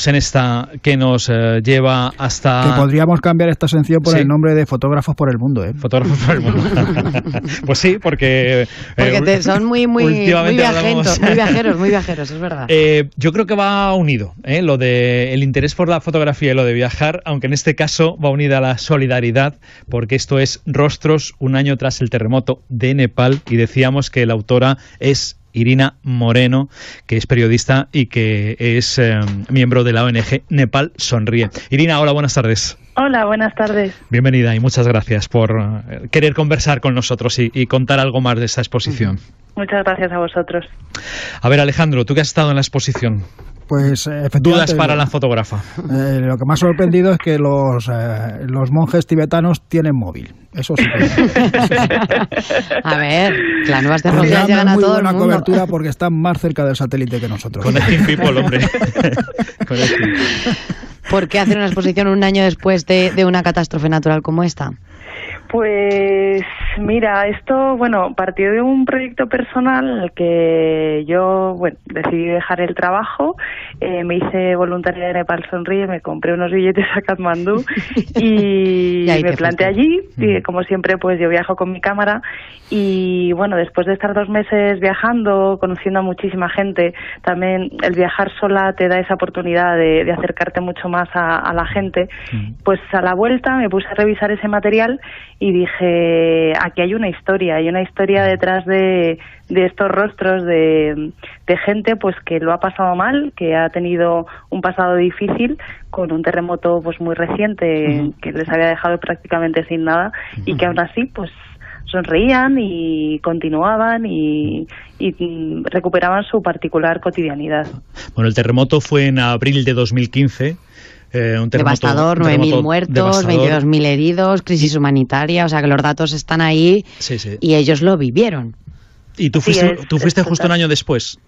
entramos en esta que nos lleva hasta... Que podríamos cambiar esta sección por el nombre de Fotógrafos por el Mundo, ¿eh? Fotógrafos por el Mundo. Pues sí, porque son muy viajeros, es verdad. Yo creo que va unido, lo de el interés por la fotografía y lo de viajar, aunque en este caso va unida a la solidaridad, porque esto es Rostros, un año tras el terremoto de Nepal, y decíamos que la autora es Irina Moreno, que es periodista y que es miembro de la ONG Nepal Sonríe. Irina, hola, buenas tardes. Hola, buenas tardes. Bienvenida y muchas gracias por querer conversar con nosotros y contar algo más de esta exposición. Muchas gracias a vosotros. A ver, Alejandro, tú que has estado en la exposición. Pues efectivamente. Dudas para la fotógrafa. Lo que me ha sorprendido es que los monjes tibetanos tienen móvil. Eso sí. A ver, las nuevas tecnologías llegan a todo el mundo. Muy buena cobertura porque están más cerca del satélite que nosotros. Connecting people, hombre. ¿Por qué hacer una exposición un año después de una catástrofe natural como esta? Pues mira, esto, partió de un proyecto personal que yo, decidí dejar el trabajo, me hice voluntaria de Nepal Sonríe, me compré unos billetes a Katmandú y me planté allí, y como siempre pues yo viajo con mi cámara y después de estar 2 meses viajando, conociendo a muchísima gente, también el viajar sola te da esa oportunidad de acercarte mucho más a la gente, pues a la vuelta me puse a revisar ese material y dije, aquí hay una historia detrás de estos rostros de gente pues que lo ha pasado mal, que ha tenido un pasado difícil con un terremoto pues muy reciente que les había dejado prácticamente sin nada y que aún así pues sonreían y continuaban y recuperaban su particular cotidianidad. Bueno, el terremoto fue en abril de 2015. Devastador, 9.000 muertos, 22.000 heridos, crisis humanitaria, o sea que los datos están ahí y ellos lo vivieron. ¿Y tú fuiste justo un año después?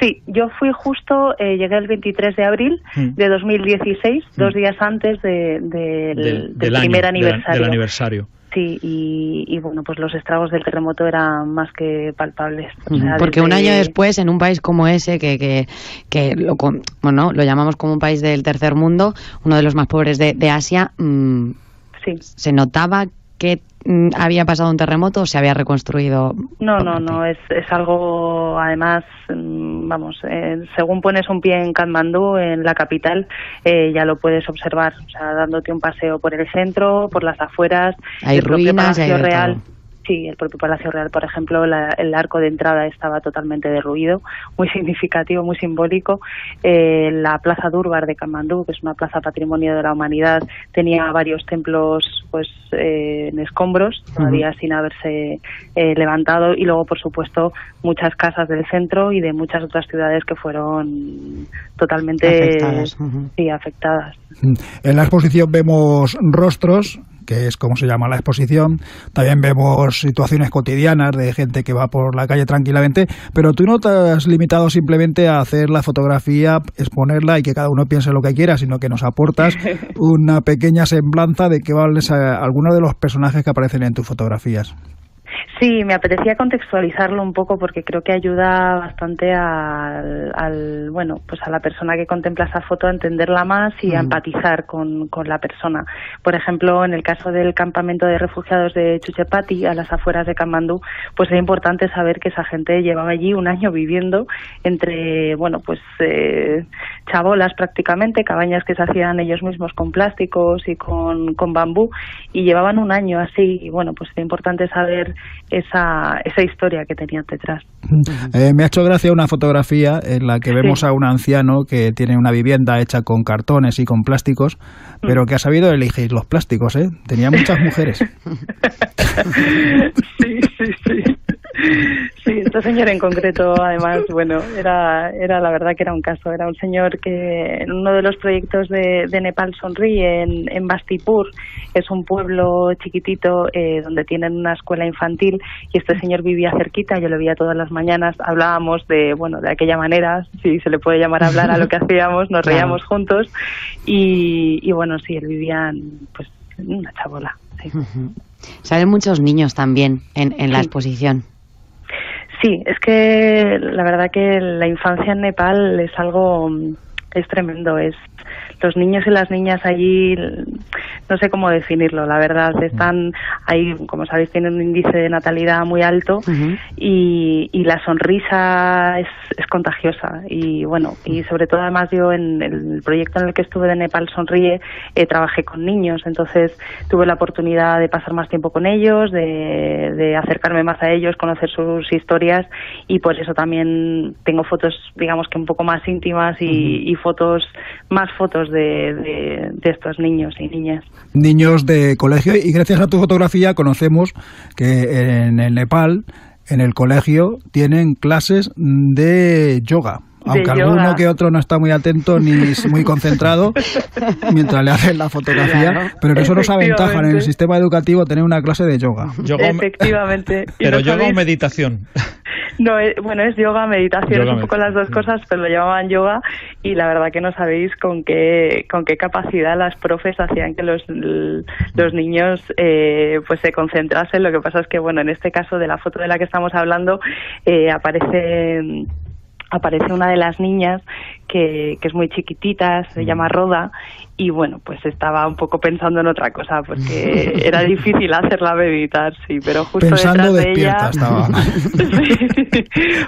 Sí, yo fui justo, llegué el 23 de abril de 2016, 2 días antes del primer aniversario. Del aniversario. Sí, y pues los estragos del terremoto eran más que palpables. O sea, porque un año después, en un país como ese, que lo llamamos como un país del tercer mundo, uno de los más pobres de Asia, se notaba que había pasado un terremoto o se había reconstruido. No, es algo, además, según pones un pie en Katmandú, en la capital, ya lo puedes observar, o sea, dándote un paseo por el centro, por las afueras, hay el propio ruinas, Palacio hay Real. todo. Sí, el propio Palacio Real, por ejemplo, el arco de entrada estaba totalmente derruido, muy significativo, muy simbólico. La Plaza Durbar de Katmandú, que es una plaza patrimonio de la humanidad, tenía varios templos pues en escombros, todavía sin haberse levantado, y luego, por supuesto, muchas casas del centro y de muchas otras ciudades que fueron totalmente afectadas. En la exposición vemos rostros, que es como se llama la exposición. También vemos situaciones cotidianas de gente que va por la calle tranquilamente, pero tú no te has limitado simplemente a hacer la fotografía, exponerla y que cada uno piense lo que quiera, sino que nos aportas una pequeña semblanza de qué valen algunos de los personajes que aparecen en tus fotografías. Sí, me apetecía contextualizarlo un poco porque creo que ayuda bastante a la persona que contempla esa foto a entenderla más y a empatizar con la persona. Por ejemplo, en el caso del campamento de refugiados de Chuchepati, a las afueras de Katmandú, pues es importante saber que esa gente llevaba allí un año viviendo entre, chabolas prácticamente, cabañas que se hacían ellos mismos con plásticos y con bambú, y llevaban un año así, y pues es importante saber esa historia que tenían detrás. Me ha hecho gracia una fotografía en la que vemos a un anciano que tiene una vivienda hecha con cartones y con plásticos, pero que ha sabido elegir los plásticos, ¿eh? Tenía muchas mujeres. Sí. Sí, este señor en concreto, además, era la verdad que era un caso. Era un señor que en uno de los proyectos de Nepal Sonríe, en Bastipur, es un pueblo chiquitito donde tienen una escuela infantil, y este señor vivía cerquita, yo lo veía todas las mañanas, hablábamos de aquella manera, si se le puede llamar a hablar a lo que hacíamos, nos reíamos juntos, y sí, él vivía en una chabola. Sí. Salen muchos niños también en la exposición. Sí, es que la verdad que la infancia en Nepal es tremendo, es los niños y las niñas allí, no sé cómo definirlo, la verdad, están ahí, como sabéis, tienen un índice de natalidad muy alto y la sonrisa es contagiosa. Y bueno, y sobre todo además yo en el proyecto en el que estuve de Nepal Sonríe, trabajé con niños, entonces tuve la oportunidad de pasar más tiempo con ellos, de acercarme más a ellos, conocer sus historias, y por eso también tengo fotos, digamos que un poco más íntimas y más fotos de estos niños y niñas. Niños de colegio, y gracias a tu fotografía conocemos que en el Nepal, en el colegio, tienen clases de yoga. Aunque alguno que otro no está muy atento ni muy concentrado mientras le hacen la fotografía, claro. Pero eso nos aventaja en el sistema educativo tener una clase de yoga. Efectivamente. Pero yoga o meditación. No, bueno, es yoga, meditación, es un poco las dos cosas, pero lo llamaban yoga, y la verdad que no sabéis con qué capacidad las profes hacían que los niños pues se concentrasen. Lo que pasa es que, bueno, en este caso de la foto de la que estamos hablando, aparece una de las niñas que es muy chiquitita, se llama Roda, y bueno, pues estaba un poco pensando en otra cosa, porque era difícil hacerla meditar, sí, pero justo pensando detrás de ella estaba. Sí,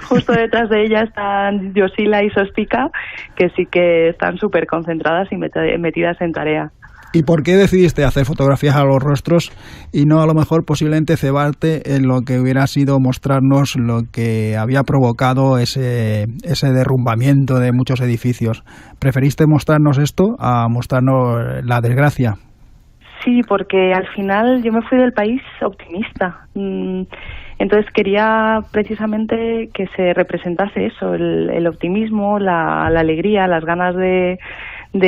justo detrás de ella están Yosila y Sostika, que sí que están súper concentradas y metidas en tarea. ¿Y por qué decidiste hacer fotografías a los rostros y no a lo mejor posiblemente cebarte en lo que hubiera sido mostrarnos lo que había provocado ese derrumbamiento de muchos edificios? ¿Preferiste mostrarnos esto a mostrarnos la desgracia? Sí, porque al final yo me fui del país optimista. Entonces quería precisamente que se representase eso, el optimismo, la alegría, las ganas de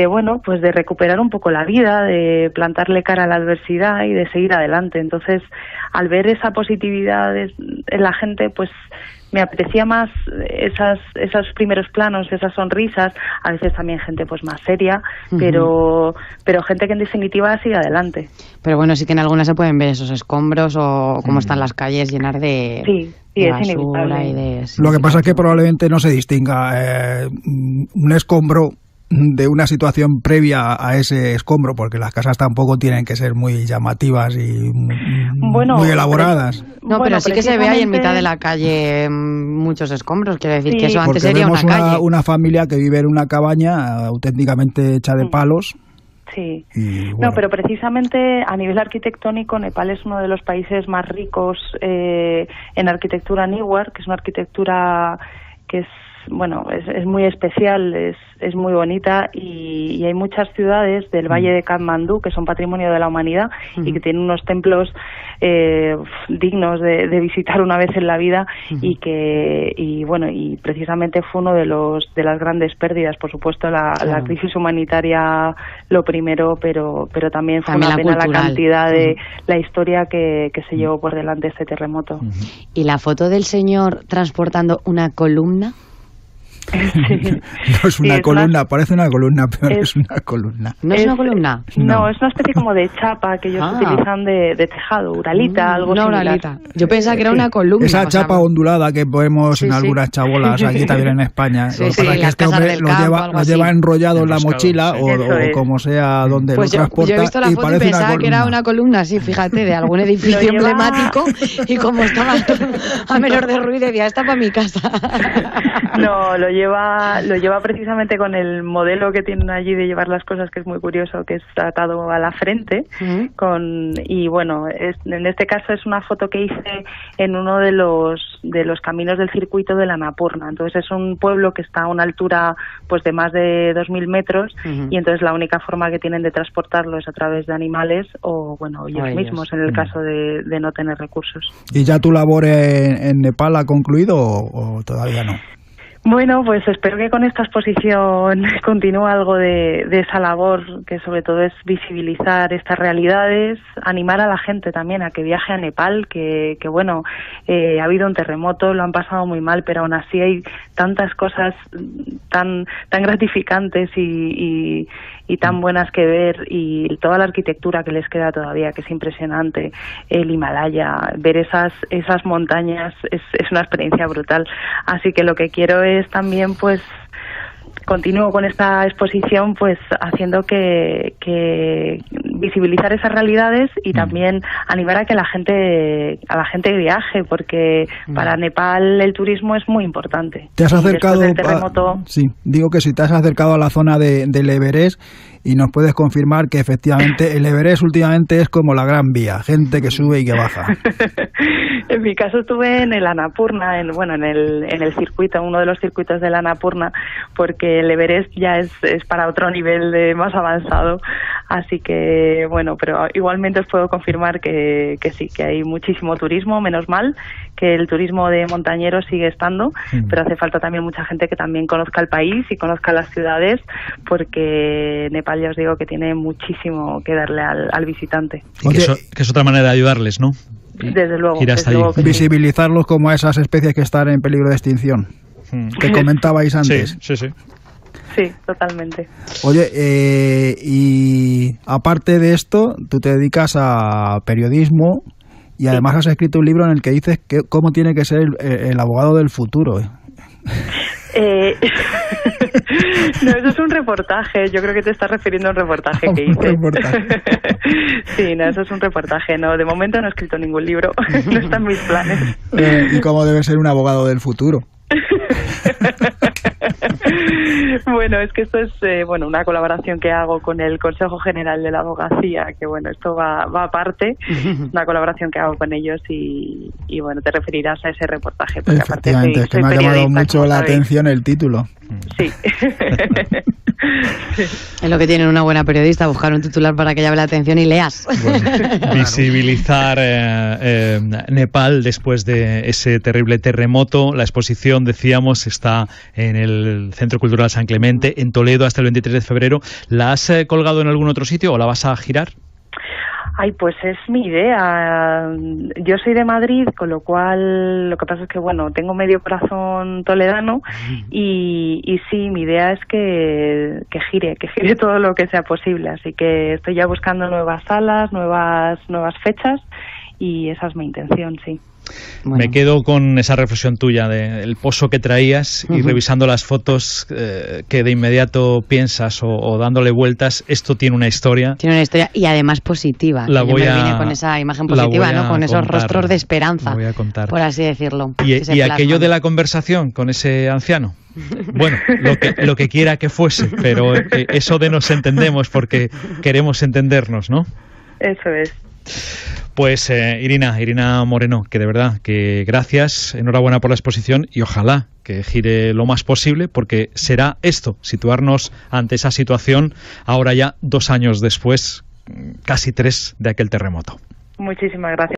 bueno, pues de recuperar un poco la vida, de plantarle cara a la adversidad y de seguir adelante. Entonces, al ver esa positividad en la gente, pues me apetecía más esos primeros planos, esas sonrisas, a veces también gente pues más seria, pero gente que en definitiva sigue adelante. Pero bueno, sí que en algunas se pueden ver esos escombros o cómo están las calles llenas de... Sí, de es basura inevitable. Y de... Lo que pasa es que probablemente no se distinga un escombro de una situación previa a ese escombro, porque las casas tampoco tienen que ser muy llamativas y muy elaboradas. No, pero sí que se ve ahí en mitad de la calle muchos escombros, quiero decir que eso antes sería una calle. Una familia que vive en una cabaña auténticamente hecha de palos. Sí, bueno. No, pero precisamente a nivel arquitectónico Nepal es uno de los países más ricos en arquitectura Newar, que es una arquitectura que es muy especial, es muy bonita, y hay muchas ciudades del Valle de Katmandú que son patrimonio de la humanidad y que tienen unos templos dignos de visitar una vez en la vida, y precisamente fue uno de las grandes pérdidas. Por supuesto la crisis humanitaria lo primero, pero también fue una pena la cantidad de la historia que se llevó por delante este terremoto. ¿Y la foto del señor transportando una columna? Sí. No es una columna, parece una columna, pero es una columna. ¿No es una columna? No, es una especie como de chapa que ellos utilizan de tejado, uralita, algo similar. Uralita. Yo pensaba que era una columna. Esa chapa ondulada que vemos en algunas chabolas aquí también en España. Sí, que este hombre lo lleva enrollado en la mochila o como sea donde pues lo transporta. Yo he visto la foto y pensaba que era una columna, sí, fíjate, de algún edificio emblemático, y como estaba a menor de ruido, decía, esta para mi casa. No, lo lleva precisamente con el modelo que tienen allí de llevar las cosas, que es muy curioso, que es atado a la frente, y bueno, en este caso es una foto que hice en uno de los caminos del circuito de la Annapurna. Entonces es un pueblo que está a una altura pues de más de 2.000 metros, y entonces la única forma que tienen de transportarlo es a través de animales o ellos mismos, en el caso de no tener recursos. ¿Y ya tu labor en Nepal ha concluido o todavía no? Bueno, pues espero que con esta exposición continúe algo de esa labor, que sobre todo es visibilizar estas realidades, animar a la gente también a que viaje a Nepal, que ha habido un terremoto, lo han pasado muy mal, pero aún así hay tantas cosas tan gratificantes y tan buenas que ver, y toda la arquitectura que les queda todavía, que es impresionante, el Himalaya, ver esas montañas es una experiencia brutal. Así que lo que quiero es también pues continúo con esta exposición, pues haciendo que visibilizar esas realidades y también animar a que la gente viaje, porque para Nepal el turismo es muy importante. ¿Te has acercado del terremoto? Sí, digo que si te has acercado a la zona del Everest y nos puedes confirmar que efectivamente el Everest últimamente es como la Gran Vía, gente que sube y que baja. En mi caso estuve en el Annapurna, en el circuito, uno de los circuitos del Annapurna, porque el Everest ya es para otro nivel más avanzado, así que bueno, pero igualmente os puedo confirmar que sí, que hay muchísimo turismo, menos mal, que el turismo de montañeros sigue estando, pero hace falta también mucha gente que también conozca el país y conozca las ciudades, porque Nepal, ya os digo, que tiene muchísimo que darle al visitante. Y que es otra manera de ayudarles, ¿no? Desde luego. Visibilizarlos como a esas especies que están en peligro de extinción, que comentabais antes. Sí, totalmente. Oye, y aparte de esto, tú te dedicas a periodismo y además has escrito un libro en el que dices cómo tiene que ser el abogado del futuro. No, eso es un reportaje. Yo creo que te estás refiriendo a un reportaje que hice. Sí, no, eso es un reportaje. No, de momento no he escrito ningún libro. No está en mis planes. ¿Y cómo debe ser un abogado del futuro? Bueno, es que esto es una colaboración que hago con el Consejo General de la Abogacía, que bueno, esto va aparte, una colaboración que hago con ellos y bueno, te referirás a ese reportaje. Efectivamente, es que me ha llamado mucho la atención el título. Sí. Es lo que tiene una buena periodista, buscar un titular para que llame la atención y leas. Bueno, visibilizar Nepal después de ese terrible terremoto. La exposición, decíamos, está en el Centro Cultural San Clemente, en Toledo, hasta el 23 de febrero. ¿La has colgado en algún otro sitio o la vas a girar? Ay, pues es mi idea. Yo soy de Madrid, con lo cual lo que pasa es que, bueno, tengo medio corazón toledano y sí, mi idea es que gire todo lo que sea posible. Así que estoy ya buscando nuevas salas, nuevas fechas y esa es mi intención, sí. Bueno. Me quedo con esa reflexión tuya del pozo que traías y revisando las fotos que de inmediato piensas o dándole vueltas, esto tiene una historia. Tiene una historia y además positiva. Yo me vine con esa imagen positiva, ¿no? Con esos rostros de esperanza, voy a contar, por así decirlo. Y aquello de la conversación con ese anciano. Bueno, lo que quiera que fuese, pero eso de nos entendemos porque queremos entendernos, ¿no? Eso es. Pues Irina Moreno, que de verdad, que gracias, enhorabuena por la exposición y ojalá que gire lo más posible, porque será esto, situarnos ante esa situación ahora ya 2 años después, casi 3 de aquel terremoto. Muchísimas gracias.